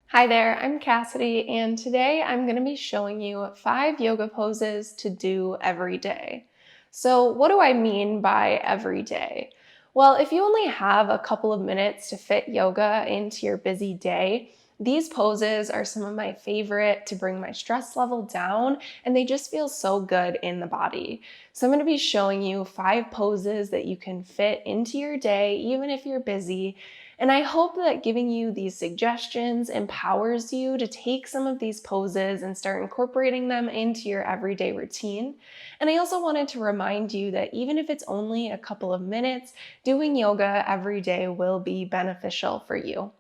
Hi there, I'm Cassidy, and today I'm going to be showing you 5 yoga poses to do every day. So what do I mean by every day? Well, if you only have a couple of minutes to fit yoga into your busy day, these poses are some of my favorite to bring my stress level down, and they just feel so good in the body. So I'm going to be showing you 5 poses that you can fit into your day, even if you're busy. And I hope that giving you these suggestions empowers you to take some of these poses and start incorporating them into your everyday routine. And I also wanted to remind you that even if it's only a couple of minutes, doing yoga every day will be beneficial for you.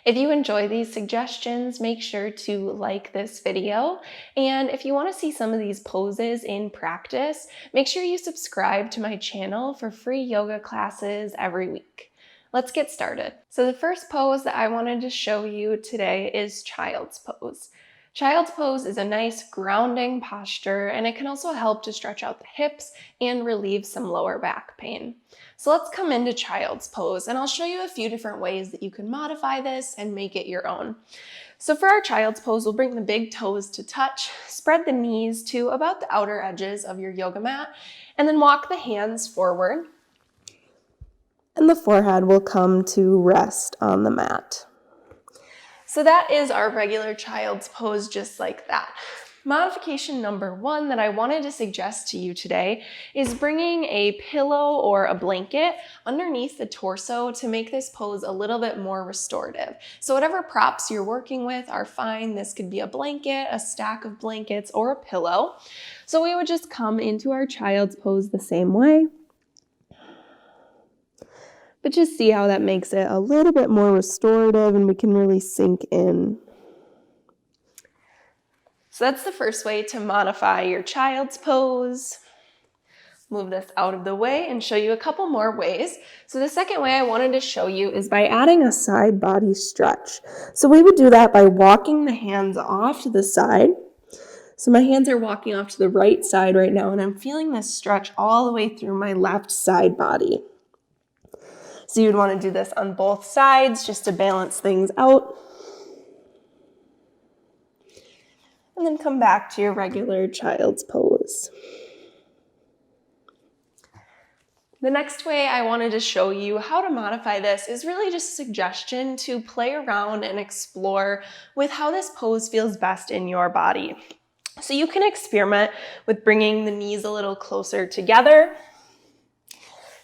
If you enjoy these suggestions, make sure to like this video. And if you want to see some of these poses in practice, make sure you subscribe to my channel for free yoga classes every week. Let's get started. So the first pose that I wanted to show you today is child's pose. Child's pose is a nice grounding posture, and it can also help to stretch out the hips and relieve some lower back pain. So let's come into child's pose, and I'll show you a few different ways that you can modify this and make it your own. So for our child's pose, we'll bring the big toes to touch, spread the knees to about the outer edges of your yoga mat, and then walk the hands forward. And the forehead will come to rest on the mat. So that is our regular child's pose, just like that. Modification number 1 that I wanted to suggest to you today is bringing a pillow or a blanket underneath the torso to make this pose a little bit more restorative. So whatever props you're working with are fine. This could be a blanket, a stack of blankets, or a pillow. So we would just come into our child's pose the same way. But just see how that makes it a little bit more restorative and we can really sink in. So that's the first way to modify your child's pose. Move this out of the way and show you a couple more ways. So the second way I wanted to show you is by adding a side body stretch. So we would do that by walking the hands off to the side. So my hands are walking off to the right side right now, and I'm feeling this stretch all the way through my left side body. So you'd want to do this on both sides just to balance things out. And then come back to your regular child's pose. The next way I wanted to show you how to modify this is really just a suggestion to play around and explore with how this pose feels best in your body. So you can experiment with bringing the knees a little closer together,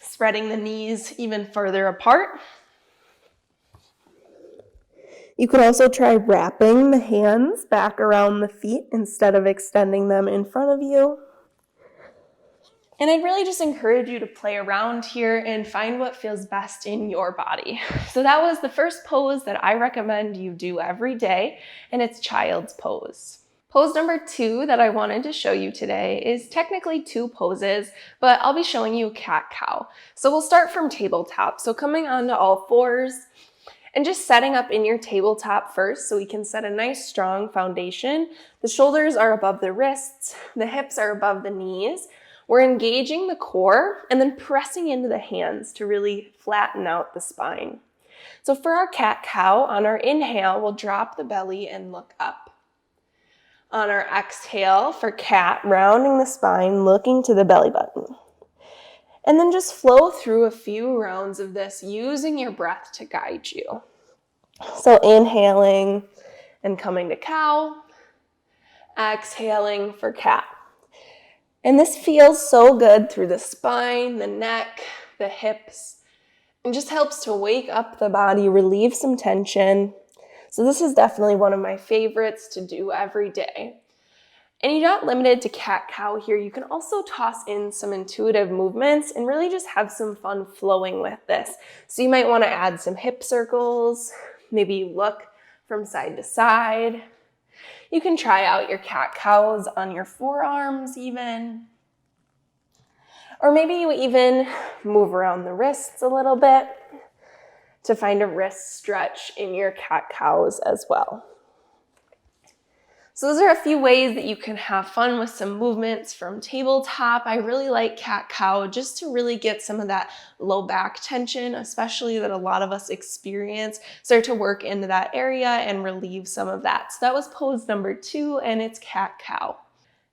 spreading the knees even further apart. You could also try wrapping the hands back around the feet instead of extending them in front of you. And I'd really just encourage you to play around here and find what feels best in your body. So that was the first pose that I recommend you do every day, and it's child's pose. Pose number 2 that I wanted to show you today is technically 2 poses, but I'll be showing you cat-cow. So we'll start from tabletop. So coming onto all fours and just setting up in your tabletop first so we can set a nice strong foundation. The shoulders are above the wrists, the hips are above the knees. We're engaging the core and then pressing into the hands to really flatten out the spine. So for our cat-cow, on our inhale, we'll drop the belly and look up. On our exhale for cat, rounding the spine, looking to the belly button. And then just flow through a few rounds of this using your breath to guide you. So inhaling and coming to cow, exhaling for cat. And this feels so good through the spine, the neck, the hips. It just helps to wake up the body, relieve some tension. So this is definitely one of my favorites to do every day. And you're not limited to cat-cow here. You can also toss in some intuitive movements and really just have some fun flowing with this. So you might want to add some hip circles, maybe look from side to side. You can try out your cat-cows on your forearms even. Or maybe you even move around the wrists a little bit to find a wrist stretch in your cat-cows as well. So those are a few ways that you can have fun with some movements from tabletop. I really like cat-cow just to really get some of that low back tension, especially that a lot of us experience, start to work into that area and relieve some of that. So that was pose number 2, and it's cat-cow.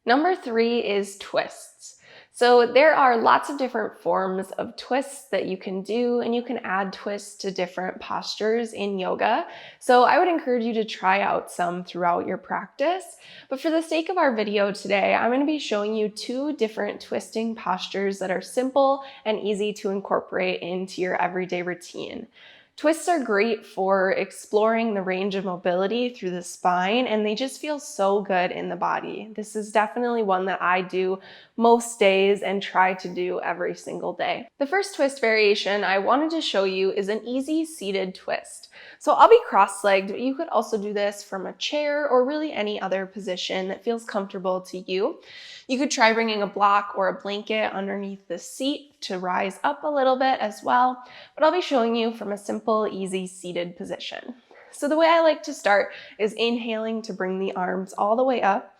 Number 3 is twists. So there are lots of different forms of twists that you can do, and you can add twists to different postures in yoga. So I would encourage you to try out some throughout your practice. But for the sake of our video today, I'm going to be showing you 2 different twisting postures that are simple and easy to incorporate into your everyday routine. Twists are great for exploring the range of mobility through the spine, and they just feel so good in the body. This is definitely one that I do most days and try to do every single day. The first twist variation I wanted to show you is an easy seated twist. So I'll be cross-legged, but you could also do this from a chair or really any other position that feels comfortable to you. You could try bringing a block or a blanket underneath the seat to rise up a little bit as well, but I'll be showing you from a simple, easy seated position. So the way I like to start is inhaling to bring the arms all the way up,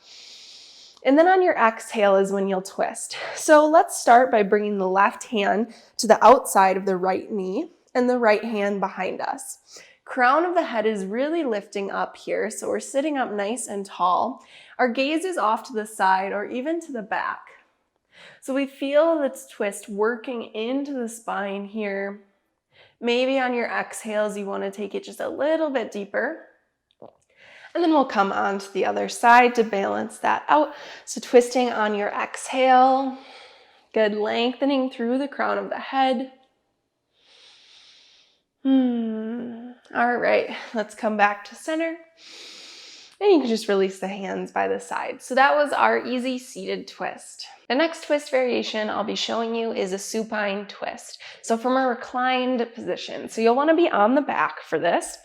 and then on your exhale is when you'll twist. So let's start by bringing the left hand to the outside of the right knee and the right hand behind us. Crown of the head is really lifting up here, so we're sitting up nice and tall. Our gaze is off to the side or even to the back. So we feel this twist working into the spine here. Maybe on your exhales, you want to take it just a little bit deeper. And then we'll come on to the other side to balance that out. So twisting on your exhale, good, lengthening through the crown of the head. All right, let's come back to center. And you can just release the hands by the side. So that was our easy seated twist. The next twist variation I'll be showing you is a supine twist. So from a reclined position. So you'll want to be on the back for this.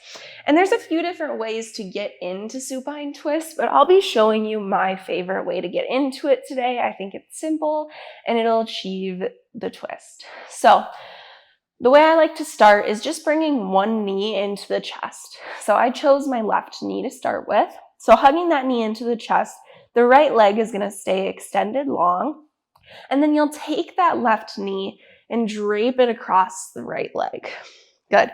And there's a few different ways to get into supine twist, but I'll be showing you my favorite way to get into it today. I think it's simple and it'll achieve the twist. So the way I like to start is just bringing one knee into the chest. So I chose my left knee to start with. So hugging that knee into the chest, the right leg is going to stay extended long. And then you'll take that left knee and drape it across the right leg. Good.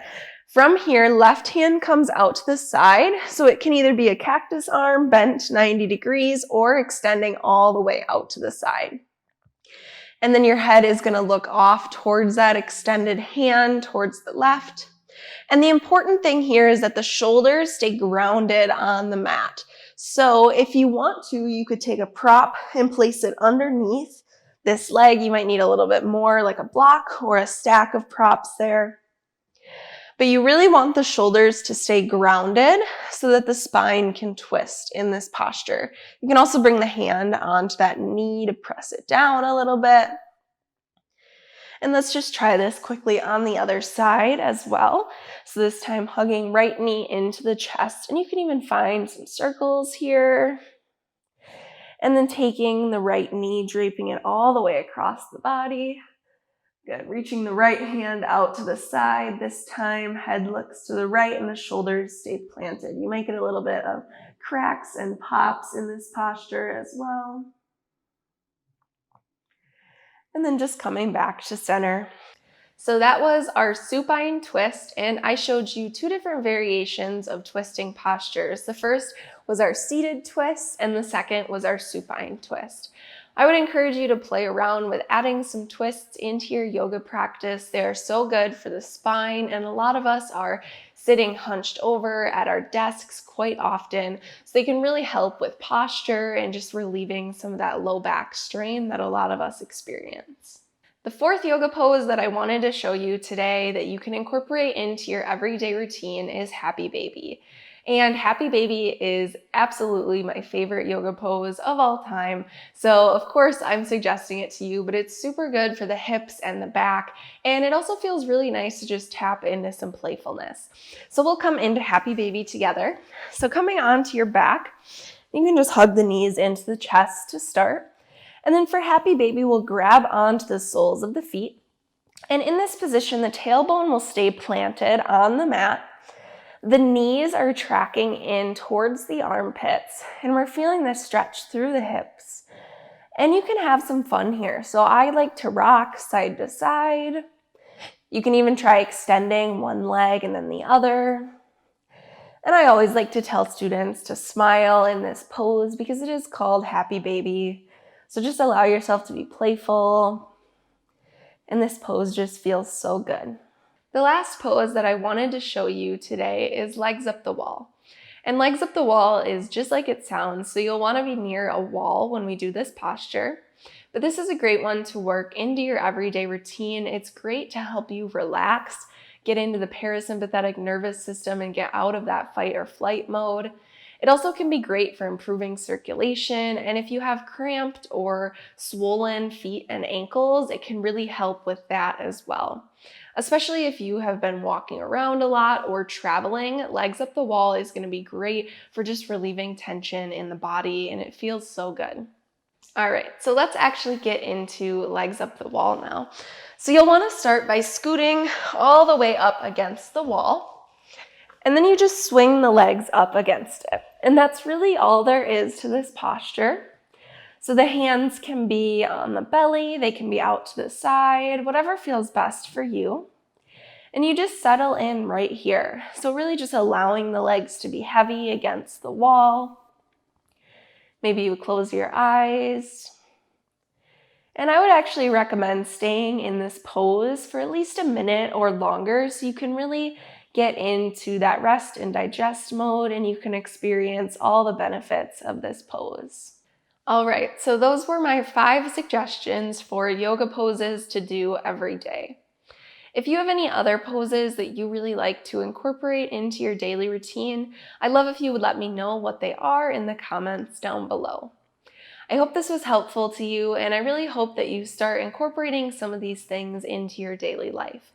From here, left hand comes out to the side. So it can either be a cactus arm bent 90 degrees or extending all the way out to the side. And then your head is going to look off towards that extended hand, towards the left. And the important thing here is that the shoulders stay grounded on the mat. So if you want to, you could take a prop and place it underneath this leg. You might need a little bit more, like a block or a stack of props there. But you really want the shoulders to stay grounded so that the spine can twist in this posture. You can also bring the hand onto that knee to press it down a little bit. And let's just try this quickly on the other side as well. So this time hugging right knee into the chest, and you can even find some circles here. And then taking the right knee, draping it all the way across the body. Good, reaching the right hand out to the side. This time, head looks to the right and the shoulders stay planted. You might get a little bit of cracks and pops in this posture as well. And then just coming back to center. So that was our supine twist, and I showed you 2 different variations of twisting postures. The first was our seated twist, and the second was our supine twist. I would encourage you to play around with adding some twists into your yoga practice. They are so good for the spine, and a lot of us are sitting hunched over at our desks quite often, so they can really help with posture and just relieving some of that low back strain that a lot of us experience. The fourth yoga pose that I wanted to show you today that you can incorporate into your everyday routine is Happy Baby. And Happy Baby is absolutely my favorite yoga pose of all time. So of course I'm suggesting it to you, but it's super good for the hips and the back. And it also feels really nice to just tap into some playfulness. So we'll come into Happy Baby together. So coming onto your back, you can just hug the knees into the chest to start. And then for Happy Baby, we'll grab onto the soles of the feet. And in this position, the tailbone will stay planted on the mat. The knees are tracking in towards the armpits, and we're feeling this stretch through the hips. And you can have some fun here. So I like to rock side to side. You can even try extending one leg and then the other. And I always like to tell students to smile in this pose because it is called Happy Baby. So just allow yourself to be playful. And this pose just feels so good. The last pose that I wanted to show you today is legs up the wall. And legs up the wall is just like it sounds, so you'll want to be near a wall when we do this posture. But this is a great one to work into your everyday routine. It's great to help you relax, get into the parasympathetic nervous system and get out of that fight or flight mode. It also can be great for improving circulation, and if you have cramped or swollen feet and ankles, it can really help with that as well. Especially if you have been walking around a lot or traveling, legs up the wall is going to be great for just relieving tension in the body, and it feels so good. All right, so let's actually get into legs up the wall now. So you'll want to start by scooting all the way up against the wall. And then you just swing the legs up against it. And that's really all there is to this posture. So the hands can be on the belly, they can be out to the side, whatever feels best for you. And you just settle in right here. So really just allowing the legs to be heavy against the wall. Maybe you close your eyes. And I would actually recommend staying in this pose for at least a minute or longer so you can really get into that rest and digest mode and you can experience all the benefits of this pose. All right, so those were my 5 suggestions for yoga poses to do every day. If you have any other poses that you really like to incorporate into your daily routine, I'd love if you would let me know what they are in the comments down below. I hope this was helpful to you, and I really hope that you start incorporating some of these things into your daily life.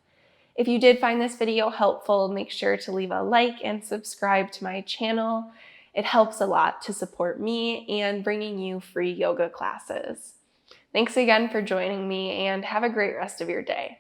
If you did find this video helpful, make sure to leave a like and subscribe to my channel. It helps a lot to support me and bringing you free yoga classes. Thanks again for joining me, and have a great rest of your day.